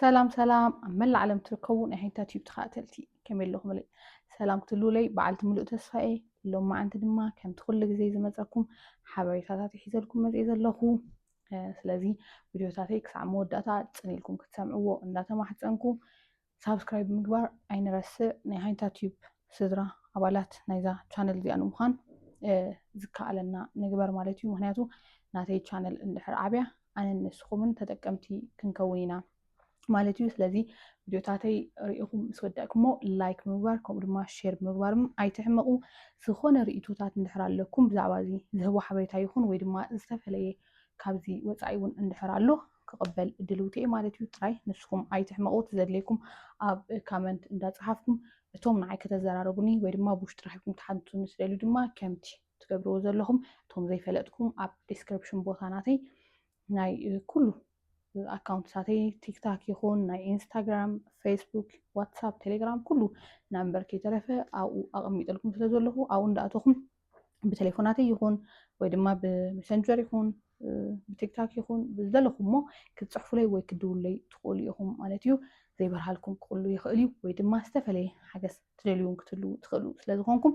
سلام سلام عمل العالم تركون هينتا تيوب تخاتلتي كمل لهم لي سلام تلولي بعلت ملؤ تسفائي لو ما عند دما كم تخل زي زمزكم حبايبات يحيزلكم مزيز اللهو سلازي فيديوهاتي كسع موداتا تصنيلكم كتسمعوا انداتا ما حتسنكم سبسكرايب مقبار اين رس هينتا تيوب سدرا عبالات نايزا channel دي انوخان زكا لنا نقبر مالتيو مهنياتو ناتي channel اندحر عبيا انا نسخومن تتكمتي كنكوينا مالتيو سلازي فيديوهاتي رئيكم سوداكمو لايك مغبار كم دما شير مغبارم ايتحمقو سخونه رئيتوتات اندحر لكم بزعبازي زهو حبريتا يكون وي دما زتفليه كابزي وصايون اندحر له كقبل دلوتي مالتيو تراي نسكم ايتحمقو تزدليكم اب كومنت እንዳጻحفكم እቶም ንዓይ ከተዘራረቡኒ ወይ ድማ ብውሽጢ ረኺብኩም ትሓድቱ ንስደልዩ ድማ ከምቲ ትገብርዎ ዘለኹም እቶም ዘይፈለጥኩም ኣብ ዲስክሪፕሽን ቦታ ናተይ ናይ ኩሉ ኣካውንትሳተይ ቲክታክ ይኹን ናይ ኢንስታግራም ፌስቡክ ዋትሳፕ ቴሌግራም ኩሉ ናምበር ከይተረፈ ኣብኡ ኣቐሚጠልኩም ስለ ዘለኹ ኣብኡ እንዳኣተኹም ብቴሌፎናተይ ይኹን ወይ ድማ ብሜሰንጀር ይኹን ብቲክታክ ይኹን ብዝደለኹሞ ክትፅሕፉለይ ወይ ክድውለይ ትኽእሉ ኢኹም ማለት እዩ ዘይበርሃልኩም ክቕሉ ይኽእል እዩ ወይ ድማ ዝተፈለየ ሓገዝ ትደልዩን ክትህሉ ትኽእሉ ስለዝኾንኩም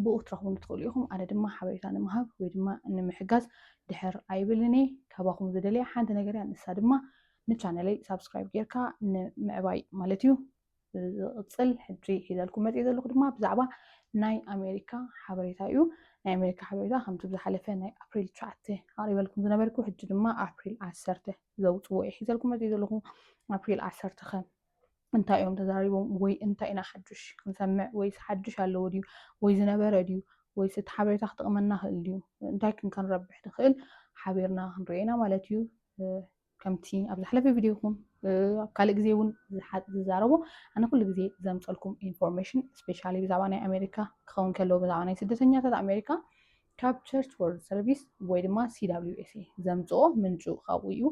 ብኡ ትረኽቡን ትኽእሉ ኢኹም ኣነ ድማ ሓበሬታ ንምሃብ ወይ ድማ ንምሕጋዝ ድሕር ኣይብልኒ ካባኹም ዝደልያ ሓንቲ ነገር እያ ንሳ ድማ ንቻነለይ ሳብስክራይብ ጌርካ ንምዕባይ ማለት እዩ ዝቕፅል ሕጂ ሒዘልኩም መፅእ ዘለኹ ድማ ብዛዕባ ናይ ኣሜሪካ ሓበሬታ እዩ ናይ ኣሜሪካ ሓበሬታ ከምቲ ዝሓለፈ ናይ ኣፕሪል 9 ኣቕሪበልኩም ዝነበርኩ ሕጂ ድማ ኣፕሪል 10 ዘውፅዎ እየ ሒዘልኩም መፅእ ዘለኹ ኣፕሪል 10 ኸ እንታይ እዮም ተዛሪቦም ወይ እንታይ ኢና ሓዱሽ ክንሰምዕ ወይስ ሓዱሽ ኣለዎ ድዩ ወይ ዝነበረ ድዩ ወይስ እቲ ሓበሬታ ክጠቕመና ክእል ድዩ እንታይ ክንረብሕ ንኽእል ሓቢርና ክንሪአና ማለት እዩ ከምቲ ኣብ ዝሓለፈ ቪድዮ ይኹን ኣብ ካልእ ግዜ እውን ዝዛረቦ ኣነ ኩሉ ግዜ ዘምፀልኩም ኢንፎርሜሽን ስፔሻሊ ብዛዕባ ናይ ኣሜሪካ ክኸውን ከለዎ ብዛዕባ ናይ ስደተኛታት ኣሜሪካ ካብ ቸርች ወርልድ ሰርቪስ ወይ ድማ CWSA ዘምፅኦ ምንጩ ካብኡ እዩ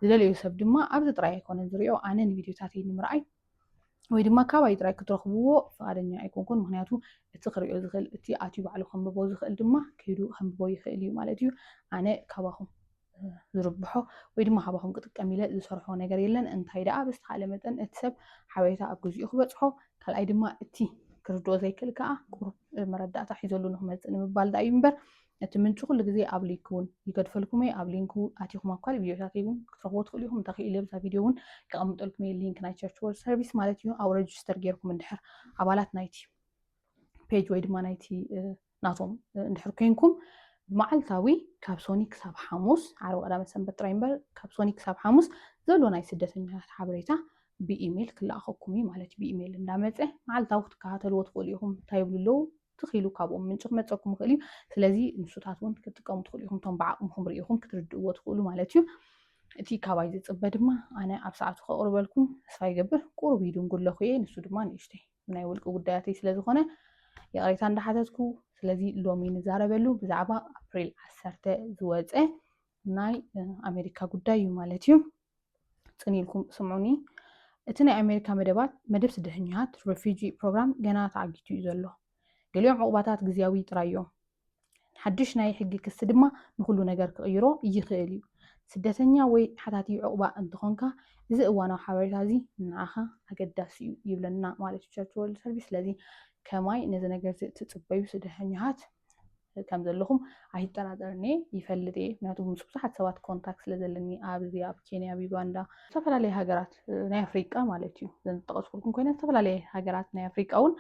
ዝደልዩ ሰብ ድማ ኣብዚ ጥራይ ኣይኮነን ዝሪኦ ኣነ ንቪድዮታተይ ንምርኣይ ወይ ድማ ካባይ ጥራይ ክትረኽብዎ ፈቃደኛ ኣይኮንኩን ምክንያቱ እቲ ክሪኦ ዝኽእል እቲ ኣትዩ ባዕሉ ከንብቦ ዝኽእል ድማ ከይዱ ከንብቦ ይኽእል እዩ ማለት እዩ ኣነ ካባኹም ዝርብሖ ወይ ድማ ካባኹም ክጥቀም ኢለ ዝሰርሖ ነገር የለን እንታይ ደኣ ብዝተኻእለ መጠን እቲ ሰብ ሓበሬታ ኣብ ግዚኡ ክበፅሖ ካልኣይ ድማ እቲ ክርድኦ ዘይክእል ከዓ ቁሩብ መረዳእታ ሒዘሉ ንክመፅእ ንምባል ዳ እዩ እምበር እቲ ምንጩ ኩሉ ግዜ ኣብ ሊንክ እውን ይገድፈልኩም እየ ኣብ ሊንኩ ኣትይኹም ኣብ ካልእ ቪድዮታተይ እውን ክትረኽቦ ትኽእሉ ኢኹም እንተኽኢለ ብዛ ቪድዮ እውን ከቐምጠልኩም እየ ሊንክ ናይ ቸርች ወርልድ ሰርቪስ ማለት እዩ ኣብ ረጅስተር ጌርኩም እንድሕር ኣባላት ናይቲ ፔጅ ወይ ድማ ናይቲ ናቶም እንድሕር ኮይንኩም ብመዓልታዊ ካብ ሶኒ ክሳብ ሓሙስ ዓርቢ ቀዳመት ሰንበት ጥራይ እምበር ካብ ሶኒ ክሳብ ሓሙስ ዘሎ ናይ ስደተኛታት ሓበሬታ ብኢሜል ክለኣኸኩም እዩ ማለት እዩ ብኢሜል እንዳመፀ መዓልታዊ ክትከታተልዎ ትኽእሉ ኢኹም እንታይ ይብሉ ኣለዉ ትኽኢሉ ካብኦም ምንጭ ክመፀኩም ይኽእል እዩ ስለዚ ንሱታት እውን ክትጥቀሙ ትኽእሉ ኢኹም እቶም ብዓቕምኩም ርኢኹም ክትርድእዎ ትኽእሉ ማለት እዩ እቲ ካባይ ዝፅበ ድማ ኣነ ኣብ ሰዓቱ ከቕርበልኩም ተስፋ ይገብር ቁሩብ ይድንጉለኹ እየ ንሱ ድማ ንእሽተይ ናይ ውልቂ ጉዳያተይ ስለዝኾነ የቕሬታ እንዳሓተትኩ ስለዚ ሎሚ ንዛረበሉ ብዛዕባ ኣፕሪል 10 ዝወፀ ናይ ኣሜሪካ ጉዳይ እዩ ማለት እዩ ፅኒኢልኩም ስምዑኒ እቲ ናይ ኣሜሪካ መደባት መደብ ስደተኛታት ሬፊጂ ፕሮግራም ገና ተዓጊቱ እዩ ዘሎ ገሊኦም ዕቑባታት ግዝያዊ ጥራይ እዮም ሓድሽ ናይ ሕጊ ክሲ ድማ ንኩሉ ነገር ክቕይሮ ይኽእል እዩ ስደተኛ ወይ ሓታትዩ ዕቑባ እንትኾንካ እዚ እዋናዊ ሓበሬታ እዚ ንዓኻ ኣገዳሲ እዩ ይብለና ማለት እዩ ቸርች ወርልድ ሰርቪስ ስለዚ ከማይ ነዚ ነገር ትፅበዩ ስደተኛታት ከም ዘለኹም ኣይጠራጠርኒ ይፈልጥ እየ ምክንያቱ ምስ ብዙሓት ሰባት ኮንታክት ስለዘለኒ ኣብዚ ኣብ ኬንያ ኣብ ዩጋንዳ ዝተፈላለየ ሃገራት ናይ ኣፍሪቃ ማለት እዩ ዘንጠቐስኩልኩም ኮይነ ዝተፈላለየ ሃገራት ናይ ኣፍሪቃ እውን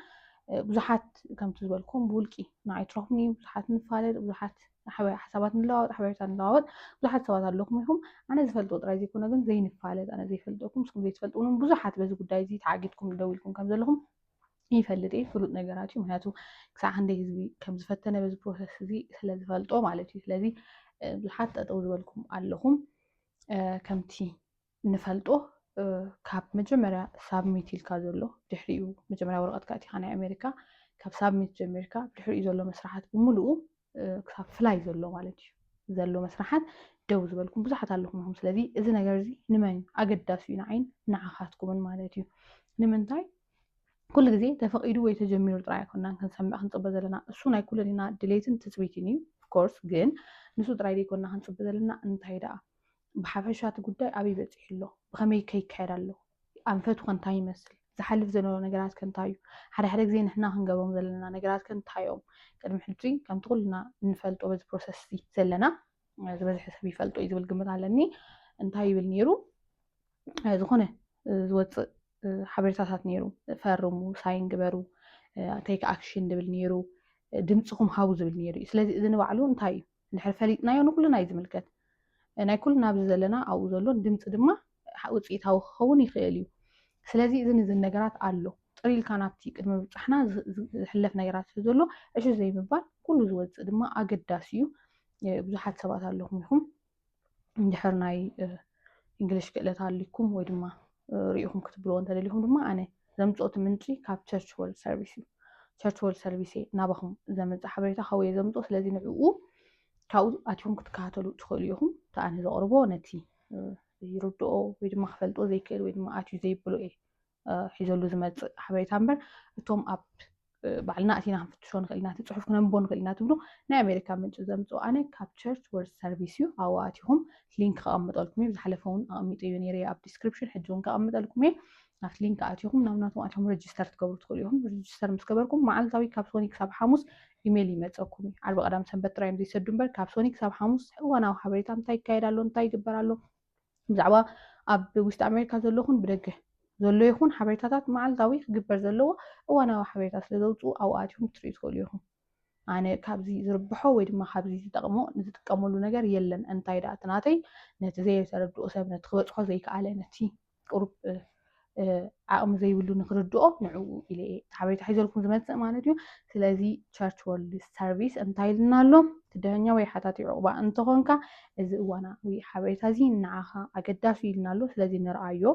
ብዙሓት ከምቲ ዝበልኩም ብውልቂ ንዓይ ትረኽብኒ ብዙሓት ንፋለጥ ብዙሓት ሓሳባት ንለዋወጥ ሓበሬታ ንለዋወጥ ብዙሓት ሰባት ኣለኹም ኢኹም ኣነ ዝፈልጦ ጥራይ ዘይኮነ ግን ዘይንፋለጥ ኣነ ዘይፈልጠኩም ንስኩም ዘይትፈልጡን ብዙሓት በዚ ጉዳይ እዚ ተዓጊድኩም ደው ኢልኩም ከም ዘለኹም ይፈልጥ እየ ፍሉጥ ነገራት እዩ ምክንያቱ ክሳብ ክንደይ ህዝቢ ከም ዝፈተነ በዚ ፕሮሰስ እዚ ስለዝፈልጦ ማለት እዩ ስለዚ ብዙሓት ጠጠው ዝበልኩም ኣለኹም ከምቲ ንፈልጦ ካብ መጀመርያ ሳብሚት ኢልካ ዘሎ ድሕሪኡ መጀመርያ ወረቐትካ እቲኻ ናይ ኣሜሪካ ካብ ሳብሚት ጀሚርካ ድሕሪኡ ዘሎ መስራሓት ብምሉኡ ክሳብ ፍላይ ዘሎ ማለት እዩ ዘሎ መስራሓት ደው ዝበልኩም ብዙሓት ኣለኹም ኢኹም ስለዚ እዚ ነገር እዚ ንመን ኣገዳሲ እዩ ንዓይን ንዓኻትኩምን ማለት እዩ ንምንታይ ኩሉ ግዜ ተፈቂዱ ወይ ተጀሚሩ ጥራይ ኣይኮንናን ክንሰምዕ ክንፅበ ዘለና እሱ ናይ ኩለና ድሌትን ትፅቢትን እዩ ኦፍኮርስ ግን ንሱ ጥራይ ዘይኮንና ክንፅበ ዘለና እንታይ ደኣ بحفشات قداي أبي بتحي له بخمي كي كحر له أنفت كان تاي مثل زحلف زنو نجارات كان تايو حدا زين إحنا هنجابهم زلنا نجارات كان تايوم كده محترين كم تقولنا نفلتو بس بروسيس زلنا زبز حسابي فلتو إذا بالجمد علني انتهي بالنيرو ዝኾነ ዝወፅእ ሓበሬታታት ነይሩ ፈርሙ ሳይን ግበሩ ቴክ ኣክሽን ዝብል ነይሩ ድምፅኹም ሃቡ ዝብል ነይሩ እዩ ስለዚ እዚ ንባዕሉ እንታይ እዩ እንድሕር ፈሊጥናዮ ንኩልና እዩ ዝምልከት ናይ ኩልና ኣብዚ ዘለና ኣብኡ ዘሎ ድምፂ ድማ ውፅኢታዊ ክኸውን ይኽእል እዩ ስለዚ እዚ ነገራት ኣሎ ጥሪልካ ናብቲ ቅድሚ ምብፃሕና ዝሕለፍ ነገራት ስለ ዘሎ እሺ ዘይምባል ኩሉ ዝወፅእ ድማ ኣገዳሲ እዩ ብዙሓት ሰባት ኣለኹም ኢኹም እንድሕር ናይ እንግሊሽ ክእለት ኣለኩም ወይ ድማ ሪኢኹም ክትብልዎ እንተደሊኹም ድማ ኣነ ዘምፅኦት ምንጪ ካብ ቸርች ወርልድ ሰርቪስ እዩ ቸርች ወርልድ ሰርቪስ ናባኹም ዘምፅእ ሓበሬታ ካውየ ዘምፅኦ ስለዚ ንዕኡ ካብኡ ኣትኩም ክትከታተሉ ትኽእሉ ኢኹም እቲ ኣነ ዘቕርቦ ነቲ ይርድኦ ወይ ድማ ክፈልጦ ዘይክእል ወይ ድማ ኣትዩ ዘይብሎ እየ ሒዘሉ ዝመፅእ ሓበሬታ እምበር እቶም ኣብ ባዕልና ኣቲና ክንፍትሾ ንኽእል ኢና እቲ ፅሑፍ ክነንብቦ ንኽእል ኢና ትብሉ ናይ ኣሜሪካ ምንጪ ዘምፅኦ ኣነ ካብ ቸርች ወርልድ ሰርቪስ እዩ ኣብኡ ኣትኹም ሊንክ ከቐምጠልኩም እየ ብዝሓለፈ እውን ኣቐሚጠ እዩ ነይረ ኣብ ዲስክሪፕሽን ሕጂ እውን ከቐምጠልኩም እየ ናብቲ ሊንክ ኣትኹም ናብናቶም ኣትኹም ረጅስተር ትገብሩ ትኽእሉ ኢኹም ረጅስተር ምስ ገበርኩም መዓልታዊ ካብ ሶኒ ክሳብ ሓሙስ ኢሜይል ይመፀኩም እዩ ዓርቢ ቀዳም ሰንበት ጥራዮም ዘይሰዱ እምበር ካብ ሶኒ ክሳብ ሓሙስ እዋናዊ ሓበሬታ እንታይ ይካየድ ኣሎ እንታይ ይግበር ኣሎ ብዛዕባ ኣብ ውሽጢ ኣሜሪካ ዘለኹን ብደገ ዘሎ ይኹን ሓበሬታታት መዓልታዊ ክግበር ዘለዎ እዋናዊ ሓበሬታ ስለ ዘውፅኡ ኣብኡ ኣትኹም ክትሪኡ ትኽእሉ ኢኹም ኣነ ካብዚ ዝርብሖ ወይ ድማ ካብዚ ዝጥቀመሉ ነገር የለን እንታይ ዳ ትናተይ ነቲ ዘይተረድኦ ሰብ ነቲ ክበፅሖ ዘይከኣለ ነቲ ቁሩብ ዓቕሚ ዘይብሉ ንክርድኦ ንዕኡ ኢለ ሓበሬታ ሒዘልኩም ዝመፅእ ማለት እዩ ስለዚ ቸርች ወርልድ ሰርቪስ እንታይ ኢልና ኣሎ ትድህኛ ወይ ሓታት ዕቑባ እንተኾንካ እዚ እዋናዊ ሓበሬታ እዚ ንዓኻ ኣገዳሲ ኢልና ኣሎ ስለዚ ንርኣዮ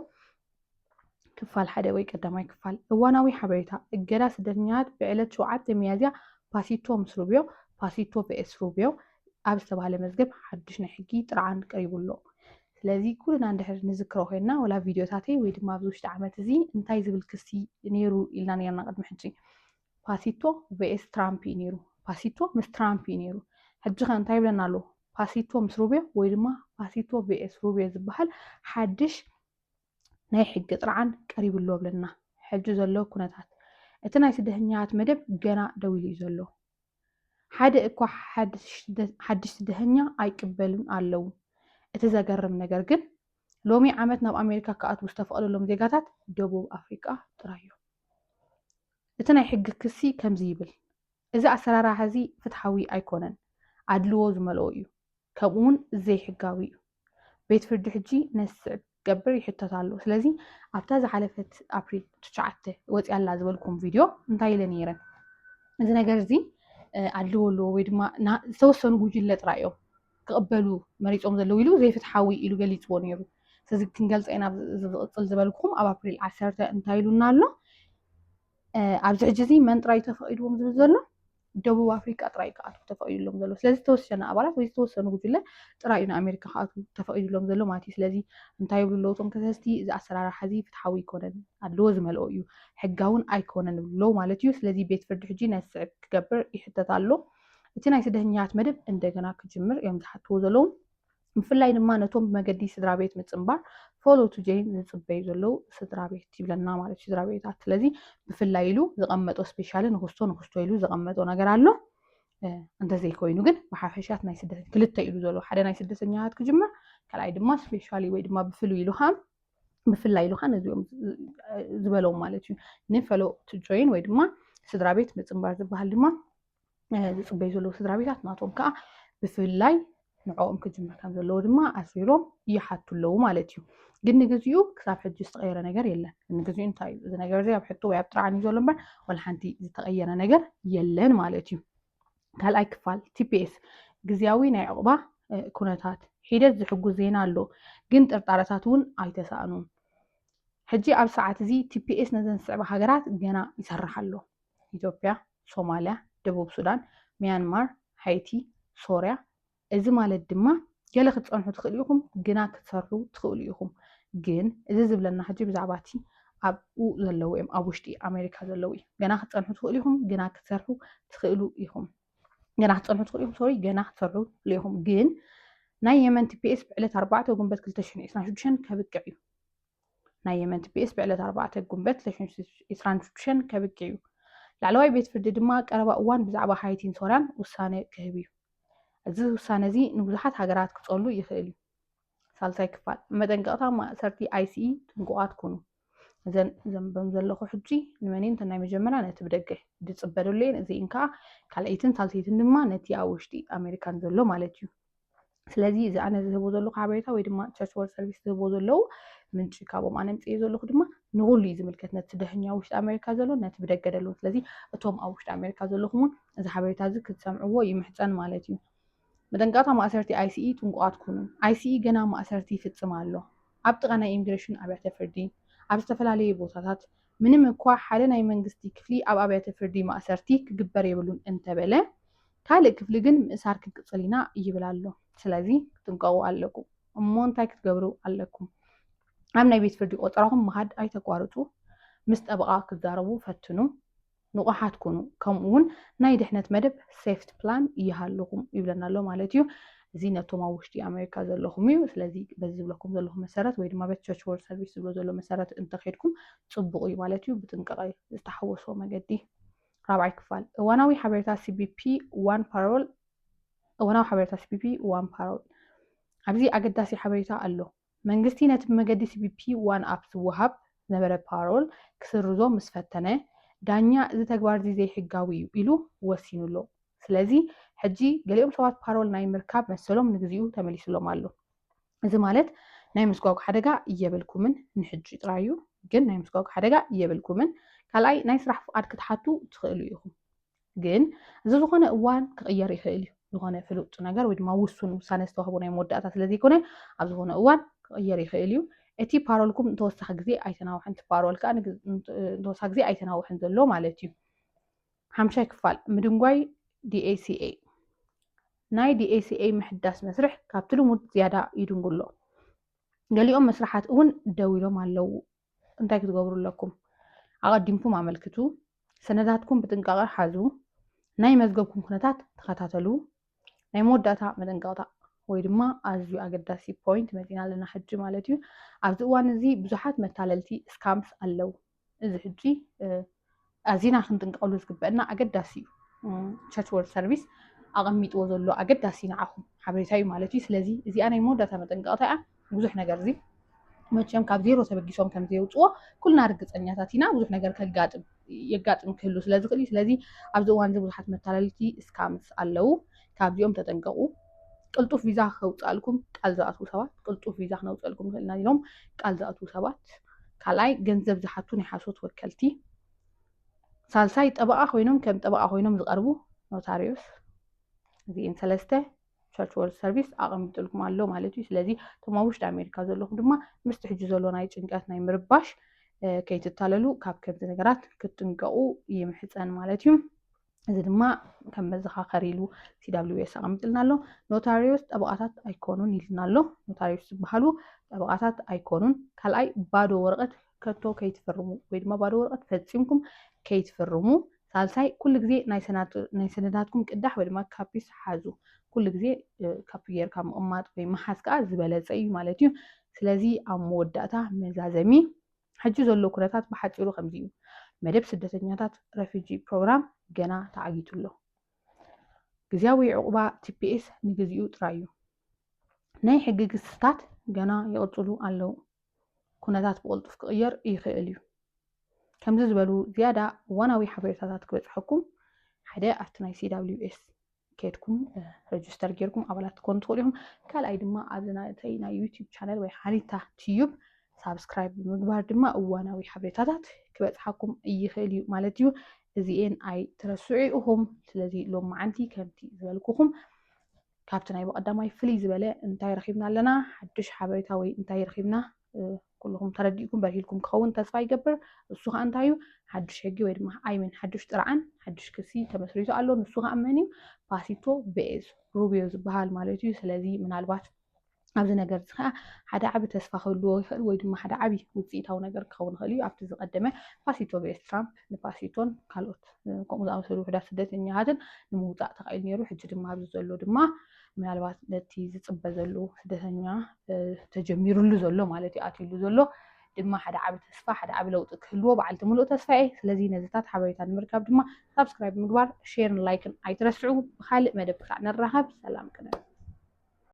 ክፋል ሓደ ወይ ቀዳማይ ክፋል እዋናዊ ሓበሬታ እገዳ ስደተኛታት ብዕለት 7 ሚያዝያ ፓሲቶ ምስ ሩብዮ ፓሲቶ ቪኤስ ሩብዮ ኣብ ዝተባሃለ መዝገብ ሓድሽ ናይ ሕጊ ጥርዓን ቀሪቡሎ ስለዚ ኩልና እንድሕር ንዝክሮ ኮይና ወላ ቪድዮታተይ ወይ ድማ ኣብ ውሽጢ ዓመት እዚ እንታይ ዝብል ክሲ ነይሩ ኢልና ነርና ቅድሚ ሕጂ ፓሲቶ ቪኤስ ትራምፕ እዩ ነይሩ ፓሲቶ ምስ ትራምፕ እዩ ነይሩ ሕጂ ኸ እንታይ ይብለና ኣሎ ፓሲቶ ምስ ሩብዮ ወይ ድማ ፓሲቶ ቪኤስ ሩብዮ ዝበሃል ሓድሽ ናይ ሕጊ ጥርዓን ቀሪቡሎ ብለና ሕጂ ዘሎ ኩነታት እቲ ናይ ስደተኛታት መደብ ገና ደው ኢሉ እዩ ዘሎ ሓደ እኳ ሓድሽ ስደተኛ ኣይቅበልን ኣለው እቲ ዘገርም ነገር ግን ሎሚ ዓመት ናብ ኣሜሪካ ክኣትዉ ዝተፈቐደሎም ዜጋታት ደቡብ ኣፍሪቃ ጥራይ እዩ እቲ ናይ ሕጊ ክሲ ከምዚ ይብል እዚ ኣሰራርሓ እዚ ፍትሓዊ ኣይኮነን ኣድልዎ ዝመልኦ እዩ ከምኡውን ዘይሕጋዊ እዩ ቤት ፍርዲ ሕጂ ነስዕብ ገብር ይሕተት ኣሎ ስለዚ ኣብታ ዝሓለፈት ኣፕሪል 9 ወፂኣላ ዝበልኩም ቪድዮ እንታይ ኢለ ነይረ እዚ ነገር እዚ ኣድልዎ ኣለዎ ወይ ድማ ዝተወሰኑ ጉጅለ ጥራዮም ክቕበሉ መሪፆም ዘለው ኢሉ ዘይፍትሓዊ ኢሉ ገሊፅዎ ነይሩ ስለዚ ክንገልፀ ኢና ዝቕፅል ዝበልኩም ኣብ ኣፕሪል 10 እንታይ ኢሉና ኣሎ ኣብዚ ሕጂ እዚ መን ጥራይ ተፈቒድዎም ዝብል ዘሎ ደቡብ ኣፍሪቃ ጥራይ ክኣትዉ ተፈቒድሎም ዘሎ ስለዚ ዝተወሰነ ኣባላት ወይ ዝተወሰኑ ጉጅለ ጥራይ እዩ ንኣሜሪካ ክኣትዉ ተፈቒድሎም ዘሎ ማለት እዩ ስለዚ እንታይ ይብሉ ኣለዉ እቶም ከሰስቲ እዚ ኣሰራርሓ እዚ ፍትሓዊ ኣይኮነን ኣድልዎ ዝመልኦ እዩ ሕጋውን ኣይኮነን ይብሉ ማለት እዩ ስለዚ ቤት ፍርዲ ሕጂ ነስዕብ ክገብር ይሕተት ኣሎ እቲ ናይ ስደተኛታት መደብ እንደገና ክጅምር እዮም ዝሓትዎ ዘለዉ ብፍላይ ድማ ነቶም ብመገዲ ስድራ ቤት ምፅምባር ፎሎ ቱ ጄን ዝፅበዩ ዘለው ስድራ ቤት ይብለና ማለት እዩ ስድራ ቤታት ስለዚ ብፍላይ ኢሉ ዝቐመጦ ስፔሻሊ ንክስቶ ኢሉ ዝቐመጦ ነገር ኣሎ እንተዘይኮይኑ ግን ብሓፈሻት ናይ ስደተኛ ክልተ ኢሉ ዘሎ ሓደ ናይ ስደተኛታት ክጅምር ካልኣይ ድማ ስፔሻሊ ወይ ድማ ብፍላይ ኢሉካ ነዚኦም ዝበሎም ማለት እዩ ንፈሎ ቱ ጆይን ወይ ድማ ስድራ ቤት ምፅምባር ዝበሃል ድማ ዝፅበዩ ዘለው ስድራ ቤታት ናቶም ከዓ ብፍላይ ንዕኦም ክጅምር ከም ዘለዎ ድማ ኣስሪሮም ይሓቱ ኣለዉ ማለት እዩ ግን ንግዚኡ ክሳብ ሕጂ ዝተቐየረ ነገር የለን ንግዚኡ እንታይ እዚ ነገር እዚ ኣብ ሕቶ ወይ ኣብ ጥርዓን እዩ ዘሎ እምበር ወላ ሓንቲ ዝተቐየረ ነገር የለን ማለት እዩ ካልኣይ ክፋል ቲፒኤስ ግዝያዊ ናይ ዕቑባ ኩነታት ሂደት ዝሕጉዝ ዜና ኣሎ ግን ጥርጣረታት እውን ኣይተሳእኑን ሕጂ ኣብ ሰዓት እዚ ቲፒኤስ ነዘን ዝስዕባ ሃገራት ገና ይሰርሕ ኣሎ ኢትዮጵያ ሶማልያ ደቡብ ሱዳን ሚያንማር ሃይቲ ሶርያ እዚ ማለት ድማ ገለ ክትፀንሑ ትኽእሉ ኢኹም ግና ክትሰርሑ ትኽእሉ ኢኹም ግን እዚ ዝብለና ሕጂ ብዛዕባ እቲ ኣብኡ ዘለው እዮም ኣብ ውሽጢ ኣሜሪካ ዘለው እዩ ገና ክትፀንሑ ትኽእሉ ኢኹም ግና ክትሰርሑ ትኽእሉ ኢኹም ገና ክትሰርሑ ትኽእሉ ኢኹም ግን ናይ የመን TPS بعلت 4 ጉንበት 2026 ከብቅዕ እዩ ናይ የመን TPS بعلت 4 ጉንበት 2026 ከብቅዕ እዩ ላዕለዋይ ቤት ፍርዲ ድማ ቀረባ እዋን ብዛዕባ ሃይቲን ሶራን ውሳነ ክህብ እዩ እዚ ውሳነ እዚ ንብዙሓት ሃገራት ክጸሉ ይኽእል እዩ ሳልሳይ ክፋል መጠንቀቕታ ማእሰርቲ ICE ጥንቁቓት ኩኑ ዘንበም ዘለኹ ሕጂ ንመኒን ተናይ መጀመርያ ነቲ ብደገ ድጽበደሉን እዚ እንካ ካልአይትን ሳልሰይትን ድማ ነቲ ኣብ ውሽጢ ኣሜሪካን ዘሎ ማለት እዩ ስለዚ እዚ ኣነ ዝህቦ ዘለኹ ሓበሬታ ወይ ድማ ቸርች ወርልድ ሰርቪስ ዝህቦ ዘለዉ ምንጭ ካብኦም ኣነ ምጽእ ዘለኹ ድማ ንኹሉ ዝምልከት ነቲ ደህኛ ውሽጢ ኣሜሪካ ዘሎ ነቲ ብደገ ደሎ ስለዚ እቶም ኣብ ውሽጢ ኣሜሪካ ዘለኹም እዚ ሓበሬታ እዚ ክትሰምዕዎ ይምሕፀን ማለት እዩ መጠንቀቕታ ማእሰርቲ ICE ጥንቁቓት ኩኑ ICE ገና ማእሰርቲ ይፍጽም ኣሎ ኣብ ጥቓ ናይ ኢሚግሬሽን ኣብያተ ፍርዲ ኣብ ዝተፈላለዩ ቦታታት ምንም እኳ ሓደ ናይ መንግስቲ ክፍሊ ኣብ ኣብያተ ፍርዲ ማእሰርቲ ክግበር የብሉን እንተበለ ካልእ ክፍሊ ግን ምእሳር ክቅጽል ኢና ይብል ኣሎ ስለዚ ክትንቀቑ ኣለኩም እሞ እንታይ ክትገብሩ ኣለኩም ኣብ ናይ ቤት ፍርዲ ቆጠራኹም መሃድ ኣይተቋርጹ ምስ ጠበቓ ክዛረቡ ፈትኑ ንቑሓት ኩኑ ከምኡውን ናይ ድሕነት መደብ ሴፍቲ ፕላን ይሃልኩም ይብለና ኣሎ ማለት እዩ እዚ ነቶም ኣብ ውሽጢ ኣሜሪካ ዘለኹም እዩ ስለዚ በዚ ዝብለኩም ዘለኹም መሰረት ወይ ድማ ቤት ቸርች ወርልድ ሰርቪስ ዝብሎ ዘሎ መሰረት እንተኸድኩም ጽቡቕ እዩ ማለት እዩ ብጥንቃቐ ዝተሓወሶ መገዲ ራብዓይ ክፋል እዋናዊ ሓበሬታ CBP 1 ፓሮል እዋናዊ ሓበሬታ CBP 1 ፓሮል ኣብዚ ኣገዳሲ ሓበሬታ ኣሎ መንግስቲ ነቲ መገዲ CBP 1 ኣፕ ዝወሃብ ነበረ ፓሮል ክስርዞ ምስ ፈተነ ዳኛ እዚ ተግባር እዚ ዘይሕጋዊ እዩ ኢሉ ወሲኑሎ ስለዚ ሕጂ ገሊኦም ሰባት ፓሮል ናይ ምርካብ መሰሎም ንግዚኡ ተመሊሱሎም ኣሎ እዚ ማለት ናይ ምስጓጉ ሓደጋ እየበልኩምን ንሕጂ ጥራዩ ግን ናይ ምስጓጉ ሓደጋ እየበልኩምን ካልኣይ ናይ ስራሕ ፍቃድ ክትሓቱ ትኽእሉ ኢኹም ግን እዚ ዝኾነ እዋን ክቕየር ይኽእል እዩ ዝኾነ ፍሉጥ ነገር ወይ ድማ ውሱን ውሳነ ዝተዋህቦ ናይ መወዳእታ ስለዚ ይኮነ ኣብ ዝኾነ እዋን ክቕየር ይኽእል እዩ እቲ ፓሮልኩም እንተወሳኺ ግዜ ኣይተናውሕን ፓሮል ከዓ እንተወሳኺ ግዜ ኣይተናውሕን ዘሎ ማለት እዩ ሓምሻይ ክፋል ምድንጓይ DACA ናይ DACA ምሕዳስ መስርሕ ካብቲ ልሙድ ዝያዳ ይድንጉሎ ገሊኦም መስራሓት እውን ደው ኢሎም ኣለዉ እንታይ ክትገብሩ ኣለኩም ኣቐዲምኩም ኣመልክቱ ሰነዳትኩም ብጥንቃቐ ሓዙ ናይ መዝገብኩም ኩነታት ተኸታተሉ ናይ መወዳእታ መጠንቀቕታ ወይ ድማ ኣዝዩ ኣገዳሲ ፖይንት መፂና ኣለና ሕጂ ማለት እዩ ኣብዚ እዋን እዚ ብዙሓት መታለልቲ ስካምስ ኣለዉ እዚ ሕጂ ኣዚና ክንጥንቀቐሉ ዝግበአና ኣገዳሲ እዩ ቸርች ወርልድ ሰርቪስ ኣቐሚጥዎ ዘሎ ኣገዳሲ ንዓኹም ሓበሬታ እዩ ማለት እዩ ስለዚ እዚኣ ናይ መወዳእታ መጠንቀቕታ እያ ብዙሕ ነገር እዚ መቸም ካብ ዜሮ ተበጊሶም ከም ዘይውፅዎ ኩልና ርግፀኛታት ኢና ብዙሕ ነገር የጋጥም ክህሉ ስለዝኽእል ስለዚ ኣብዚ እዋን እዚ ብዙሓት መታለልቲ ስካምስ ኣለዉ ካብዚኦም ተጠንቀቑ ቅልጡፍ ቪዛ ከውፃልኩም ቃል ዝኣትዉ ሰባት ቅልጡፍ ቪዛ ክነውፀልኩም ክእልና ኢሎም ቃል ዝኣትዉ ሰባት ካልኣይ ገንዘብ ዝሓቱ ናይ ሓሶት ወከልቲ ሳልሳይ ጠበቓ ኮይኖም ከም ጠበቓ ኮይኖም ዝቐርቡ ኖታሪዮስ እዚአን ሰለስተ ቸርች ወርልድ ሰርቪስ ኣቐሚጥልኩም ኣሎ ማለት እዩ ስለዚ እቶም ኣብ ውሽጢ ኣሜሪካ ዘለኹም ድማ ምስቲ ሕጂ ዘሎ ናይ ጭንቀት ናይ ምርባሽ ከይትታለሉ ካብ ከምዚ ነገራት ክትጥንቀቑ ይምሕፀን ማለት እዩ እዚ ድማ ከም መዘኻኸሪ ኢሉ CWS ኣቐሚጥልና ኣሎ ኖታሪዮስ ጠበቓታት ኣይኮኑን ኢልና ኣሎ ኖታሪዮስ ዝበሃሉ ጠበቓታት ኣይኮኑን ካልኣይ ባዶ ወረቐት ከቶ ከይትፈርሙ ወይ ድማ ባዶ ወረቐት ፈፂምኩም ከይትፈርሙ ሳልሳይ ኩሉ ግዜ ናይ ሰነዳትኩም ቅዳሕ ወይ ድማ ካፒስ ሓዙ ኩሉ ግዜ ካፒ ጌርካ ምቕማጥ ወይ መሓዝ ከዓ ዝበለፀ እዩ ማለት እዩ ስለዚ ኣብ መወዳእታ መዛዘሚ ሕጂ ዘሎ ኩነታት ብሓፂሩ ከምዚ እዩ መደብ ስደተኛታት ረፊጂ ፕሮግራም ገና ተዓጊቱሎ ግዝያዊ ዕቁባ TPS ንግዚኡ ጥራይ እዩ ናይ ሕጊ ክስታት ገና ይቕፅሉ ኣለዉ ኩነታት ብቕልጡፍ ክቕየር ይኽእል እዩ ከምዚ ዝበሉ ዝያዳ እዋናዊ ሓበሬታታት ክበፅሐኩም ሓደ ኣብቲ ናይ CWS ከድኩም ረጅስተር ጌርኩም ኣባላት ትኮኑ ትኽእሉ ኢኹም ካልኣይ ድማ ኣብዚ ናይ ዩቲዩብ ቻነል ወይ ሓሪታ ቲዩብ ሳብስክራይብ ብምግባር ድማ እዋናዊ ሓበሬታታት ክበፅሐኩም ይኽእል እዩ ማለት እዩ እዚአን ኣይትረስዑ ኢኹም ስለዚ ሎም መዓንቲ ከምቲ ዝበልኩኹም ካብቲ ናይ በቐዳማይ ፍልይ ዝበለ እንታይ ረኺብና ኣለና ሓድሽ ሓበሬታ ወይ እንታይ ረኺብና ኩልኩም ተረዲእኩም በሂልኩም ክኸውን ተስፋ ይገብር እሱ ከዓ እንታይ እዩ ሓድሽ ሕጊ ወይ ድማ ኣይምን ሓድሽ ጥርዓን ሓድሽ ክሲ ተመስሪቱ ኣሎ ንሱ ከዓ መን እዩ ፓሲቶ ቤዝ ሩቢዮ ዝበሃል ማለት እዩ ስለዚ ምናልባት ኣብዚ ነገር እዚ ከዓ ሓደ ዓቢ ተስፋ ክህልዎ ይኽእል ወይ ድማ ሓደ ዓቢ ውፅኢታዊ ነገር ክኸውን ይኽእል እዩ ኣብቲ ዝቐደመ ፓሲቶ ቤዝ ትራምፕ ንፓሲቶን ካልኦት ከምኡ ዝኣመሰሉ ውሕዳት ስደተኛታትን ንምውፃእ ተኻኢሉ ነይሩ ሕጂ ድማ ኣብዚ ዘሎ ድማ ምናልባት ነቲ ዝፅበ ዘሎ ስደተኛ ተጀሚሩሉ ዘሎ ማለት እዩ ኣትዩሉ ዘሎ ድማ ሓደ ዓቢ ተስፋ ሓደ ዓቢ ለውጢ ክህልዎ በዓልቲ ሙሉእ ተስፋ እየ ስለዚ ነዚታት ሓበሬታ ንምርካብ ድማ ሳብስክራይብ ምግባር ሼርን ላይክን ኣይትረስዑ ብካልእ መደብ ክሳዕ ንራኸብ ሰላም ቅነ